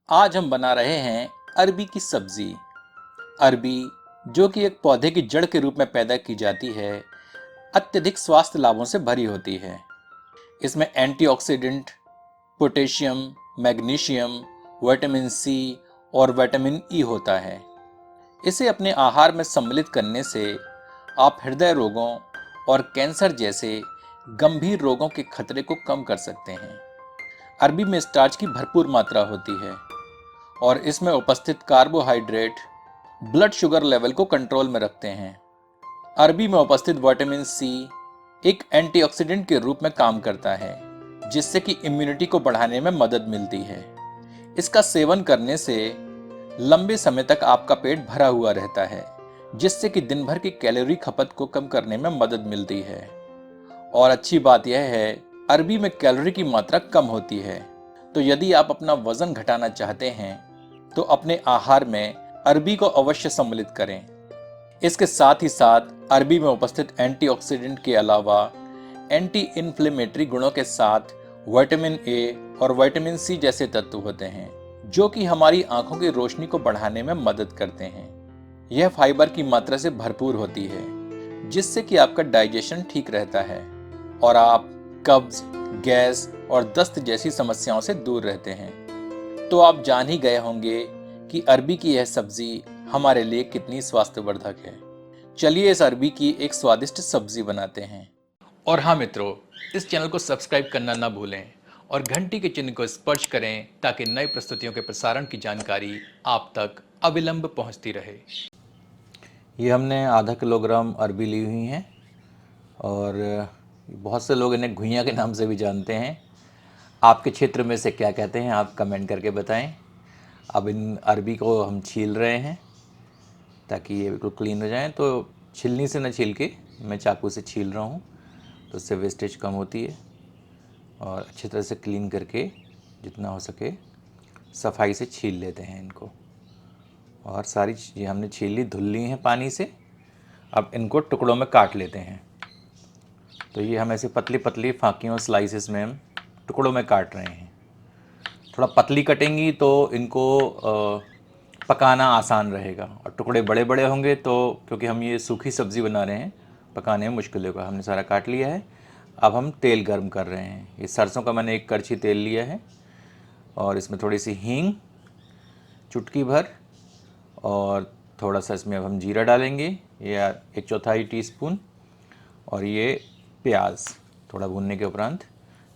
आज हम बना रहे हैं अरबी की सब्जी। अरबी, जो कि एक पौधे की जड़ के रूप में पैदा की जाती है, अत्यधिक स्वास्थ्य लाभों से भरी होती है। इसमें antioxidant, potassium, magnesium, vitamin C और विटामिन ई होता है। इसे अपने आहार में सम्मिलित करने से आप हृदय रोगों और कैंसर जैसे गंभीर रोगों के खतरे को कम कर सकते हैं। अरबी में स्टार्च की भरपूर मात्रा होती है और इसमें उपस्थित कार्बोहाइड्रेट ब्लड शुगर लेवल को कंट्रोल में रखते हैं। अरबी में उपस्थित विटामिन सी एक एंटीऑक्सीडेंट के रूप में काम करता है, जिससे कि इम्यूनिटी को बढ़ाने में मदद मिलती है। इसका सेवन करने से लंबे समय तक आपका पेट भरा हुआ रहता है, जिससे कि दिन भर की कैलोरी खपत को कम करने में मदद मिलती है। और अच्छी बात यह है, अरबी में कैलोरी की मात्रा कम होती है। तो यदि आप अपना वजन घटाना चाहते हैं तो अपने आहार में अरबी को अवश्य सम्मिलित करें। इसके साथ ही साथ अरबी में उपस्थित एंटीऑक्सीडेंट के अलावा एंटी इन्फ्लेमेटरी गुणों के साथ विटामिन ए और विटामिन सी जैसे तत्व होते हैं, जो कि हमारी आंखों की रोशनी को बढ़ाने में मदद करते हैं। यह फाइबर की मात्रा से भरपूर होती है, जिससे कि आपका डाइजेशन ठीक रहता है और आप कब्ज, गैस और दस्त जैसी समस्याओं से दूर रहते हैं। तो आप जान ही गए होंगे कि अरबी की यह सब्जी हमारे लिए कितनी स्वास्थ्यवर्धक है। चलिए इस अरबी की एक स्वादिष्ट सब्जी बनाते हैं। और हाँ मित्रों, इस चैनल को सब्सक्राइब करना ना भूलें और घंटी के चिन्ह को स्पर्श करें ताकि नई प्रस्तुतियों के प्रसारण की जानकारी आप तक अविलंब पहुंचती रहे। ये हमने आधा किलोग्राम अरबी ली हुई हैं और बहुत से लोग इन्हें घुइयाँ के नाम से भी जानते हैं। आपके क्षेत्र में से क्या कहते हैं आप कमेंट करके बताएं। अब इन अरबी को हम छील रहे हैं ताकि ये बिल्कुल क्लीन हो जाएं। तो छिलनी से न छील के मैं चाकू से छील रहा हूँ, तो उससे वेस्टेज कम होती है। और अच्छी तरह से क्लीन करके जितना हो सके सफाई से छील लेते हैं इनको। और सारी चीज़ें हमने छील ली, धुल ली हैं पानी से। अब इनको टुकड़ों में काट लेते हैं। तो ये हम ऐसे पतली पतली फाँकियों स्लाइसेस में हम टुकड़ों में काट रहे हैं। थोड़ा पतली कटेंगी तो इनको पकाना आसान रहेगा, और टुकड़े बड़े बड़े होंगे तो क्योंकि हम ये सूखी सब्ज़ी बना रहे हैं, पकाने में मुश्किल होगा। हमने सारा काट लिया है। अब हम तेल गर्म कर रहे हैं। ये सरसों का मैंने 1 कड़छी तेल लिया है और इसमें थोड़ी सी हींग, चुटकी भर, और थोड़ा सा इसमें अब हम जीरा डालेंगे, या 1/4 टीस्पून। और ये प्याज थोड़ा भूनने के उपरांत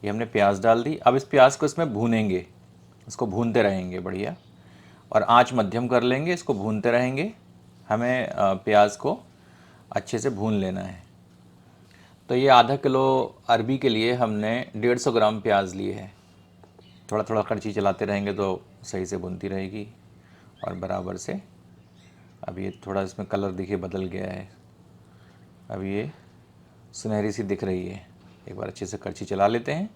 ये हमने प्याज डाल दी। अब इस प्याज को इसमें भूनेंगे, इसको भूनते रहेंगे बढ़िया, और आंच मध्यम कर लेंगे। इसको भूनते रहेंगे। हमें प्याज को अच्छे से भून लेना है। तो ये आधा किलो अरबी के लिए हमने 150 ग्राम प्याज लिए है। थोड़ा थोड़ा कड़छी चलाते रहेंगे तो सही से भूनती रहेगी और बराबर से। अब ये थोड़ा इसमें कलर देखिए बदल गया है, अब ये सुनहरी सी दिख रही है। एक बार अच्छे से कड़छी चला लेते हैं।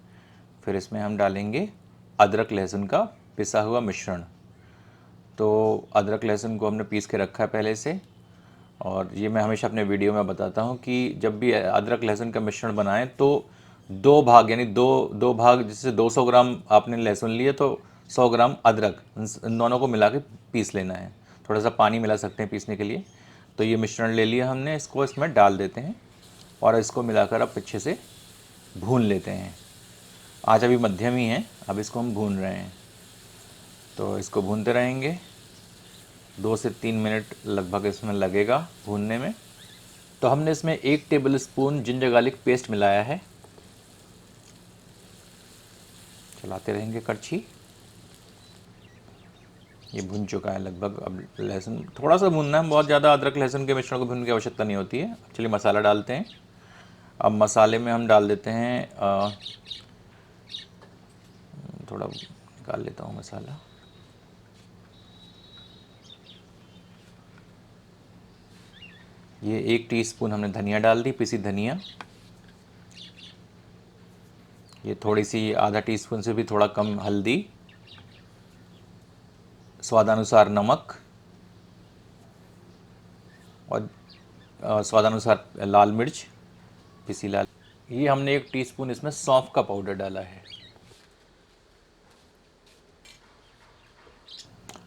फिर इसमें हम डालेंगे अदरक लहसुन का पिसा हुआ मिश्रण। तो अदरक लहसुन को हमने पीस के रखा है पहले से, और ये मैं हमेशा अपने वीडियो में बताता हूँ कि जब भी अदरक लहसुन का मिश्रण बनाएं तो 2 भाग, यानी दो भाग, जैसे 200 ग्राम आपने लहसुन लिए तो 100 ग्राम अदरक, इन दोनों को मिला के पीस लेना है। थोड़ा सा पानी मिला सकते हैं पीसने के लिए। तो ये मिश्रण ले लिया हमने, इसको इसमें डाल देते हैं और इसको मिलाकर अब अच्छे से भून लेते हैं। आँच अभी मध्यम ही है, अब इसको हम भून रहे हैं। तो इसको भूनते रहेंगे। 2 से 3 मिनट लगभग इसमें लगेगा भूनने में। तो हमने इसमें 1 table spoon ginger garlic paste मिलाया है। चलाते रहेंगे कड़छी। ये भुन चुका है लगभग। अब लहसुन थोड़ा सा भूनना है, बहुत ज़्यादा अदरक लहसुन के मिश्रण को भूनने की आवश्यकता नहीं होती है। चलिए मसाला डालते हैं। अब मसाले में हम डाल देते हैं थोड़ा निकाल लेता हूँ मसाला। ये 1 टीस्पून हमने धनिया डाल दी, पिसी धनिया। ये थोड़ी सी आधा टीस्पून से भी थोड़ा कम हल्दी, स्वादानुसार नमक, और स्वादानुसार लाल मिर्च, पिसी लाल। ये हमने 1 टीस्पून इसमें सौंफ का पाउडर डाला है।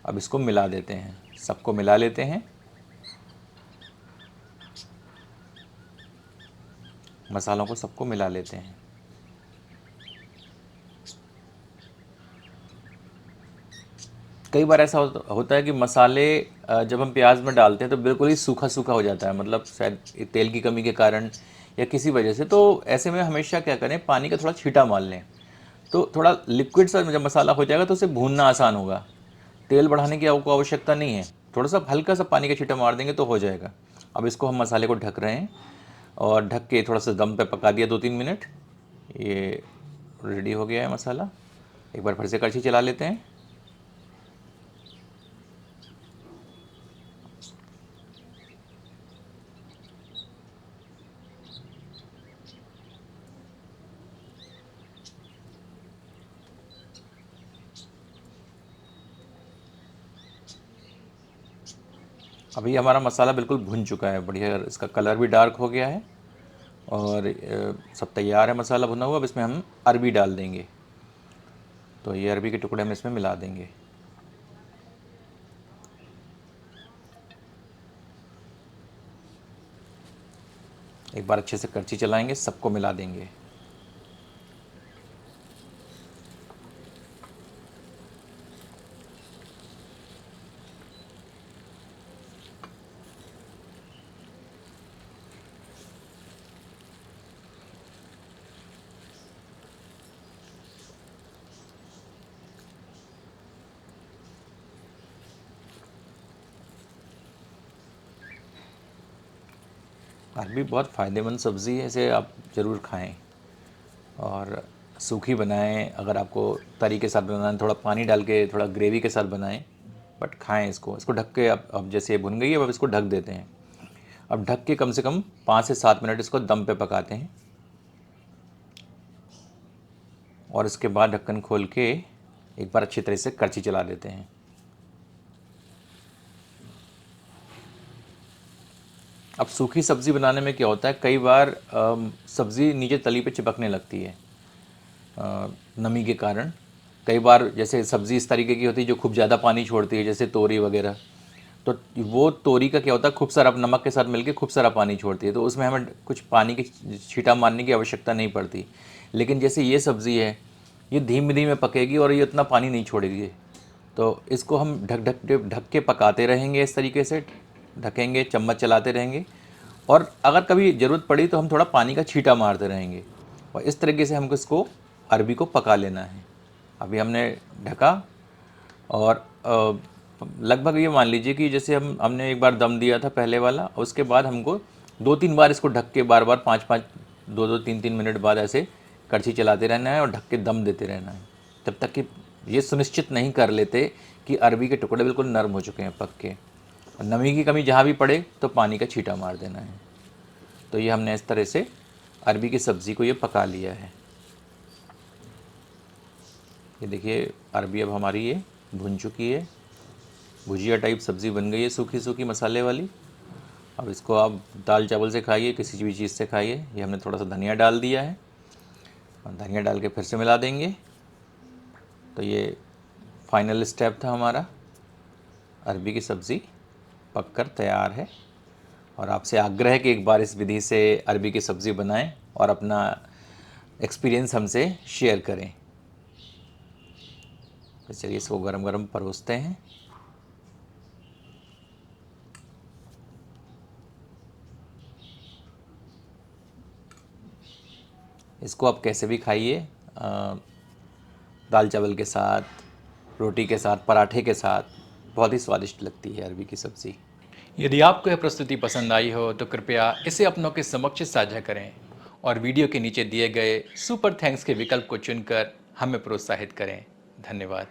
अब इसको मिला देते हैं, सबको मिला लेते हैं। मसालों को सबको मिला लेते हैं। कई बार ऐसा होता है कि मसाले जब हम प्याज में डालते हैं तो बिल्कुल ही सूखा सूखा हो जाता है, मतलब शायद तेल की कमी के कारण या किसी वजह से। तो ऐसे में हमेशा क्या करें, पानी का थोड़ा छींटा मार लें, तो थोड़ा लिक्विड सा जब मसाला हो जाएगा तो उसे भूनना आसान होगा। तेल बढ़ाने की आपको आवश्यकता नहीं है, थोड़ा सा हल्का सा पानी का छींटा मार देंगे तो हो जाएगा। अब इसको हम मसाले को ढक रहे हैं और ढक के थोड़ा सा दम पे पका दिया 2-3 मिनट। ये रेडी हो गया है मसाला। एक बार फिर से कड़छी चला लेते हैं। अभी हमारा मसाला बिल्कुल भुन चुका है, बढ़िया, इसका कलर भी डार्क हो गया है और सब तैयार है मसाला भुना हुआ। अब इसमें हम अरबी डाल देंगे, तो ये अरबी के टुकड़े हम इसमें मिला देंगे। एक बार अच्छे से करछी चलाएंगे, सबको मिला देंगे। अरबी बहुत फ़ायदेमंद सब्ज़ी है, इसे आप ज़रूर खाएं और सूखी बनाएं। अगर आपको तरी के साथ बनाना है, थोड़ा पानी डाल के थोड़ा ग्रेवी के साथ बनाएं, बट खाएं इसको ढक के। अब जैसे ये भुन गई है, अब इसको ढक देते हैं। अब ढक के कम से कम 5 से 7 मिनट इसको दम पे पकाते हैं और इसके बाद ढक्कन खोल के एक बार अच्छी तरह से करछी चला देते हैं। अब सूखी सब्ज़ी बनाने में क्या होता है, कई बार सब्ज़ी नीचे तली पे चिपकने लगती है नमी के कारण। कई बार जैसे सब्ज़ी इस तरीके की होती है जो खूब ज़्यादा पानी छोड़ती है, जैसे तोरी वगैरह, तो वो तोरी का क्या होता है, खूब सारा नमक के साथ मिलके खूब सारा पानी छोड़ती है, तो उसमें हमें कुछ पानी की छींटा मारने की आवश्यकता नहीं पड़ती। लेकिन जैसे ये सब्ज़ी है, ये धीमे धीमे पकेगी और ये उतना पानी नहीं छोड़ेगी, तो इसको हम ढक के पकाते रहेंगे। इस तरीके से ढकेंगे, चम्मच चलाते रहेंगे और अगर कभी ज़रूरत पड़ी तो हम थोड़ा पानी का छींटा मारते रहेंगे और इस तरीके से हमको इसको अरबी को पका लेना है। अभी हमने ढका और लगभग ये मान लीजिए कि जैसे हमने एक बार दम दिया था पहले वाला, उसके बाद हमको 2-3 बार इसको ढक के बार 5-5, 2-2, 3-3 मिनट बाद ऐसे कड़छी चलाते रहना है और ढक के दम देते रहना है, तब तक कि ये सुनिश्चित नहीं कर लेते कि अरबी के टुकड़े बिल्कुल नरम हो चुके हैं, पक के। और नमी की कमी जहाँ भी पड़े तो पानी का छींटा मार देना है। तो ये हमने इस तरह से अरबी की सब्ज़ी को ये पका लिया है। ये देखिए अरबी अब हमारी ये भुन चुकी है, भुजिया टाइप सब्ज़ी बन गई है, सूखी सूखी मसाले वाली। अब इसको आप दाल चावल से खाइए, किसी भी चीज़ से खाइए। ये हमने थोड़ा सा धनिया डाल दिया है और धनिया डाल के फिर से मिला देंगे। तो ये फाइनल स्टेप था हमारा। अरबी की सब्ज़ी पककर तैयार है और आपसे आग्रह है कि एक बार इस विधि से अरबी की सब्ज़ी बनाएं और अपना एक्सपीरियंस हमसे शेयर करें। तो चलिए इसको गरम गरम परोसते हैं। इसको आप कैसे भी खाइए, दाल चावल के साथ, रोटी के साथ, पराठे के साथ, बहुत ही स्वादिष्ट लगती है अरबी की सब्ज़ी। यदि आपको यह प्रस्तुति पसंद आई हो तो कृपया इसे अपनों के समक्ष साझा करें और वीडियो के नीचे दिए गए सुपर थैंक्स के विकल्प को चुनकर हमें प्रोत्साहित करें। धन्यवाद।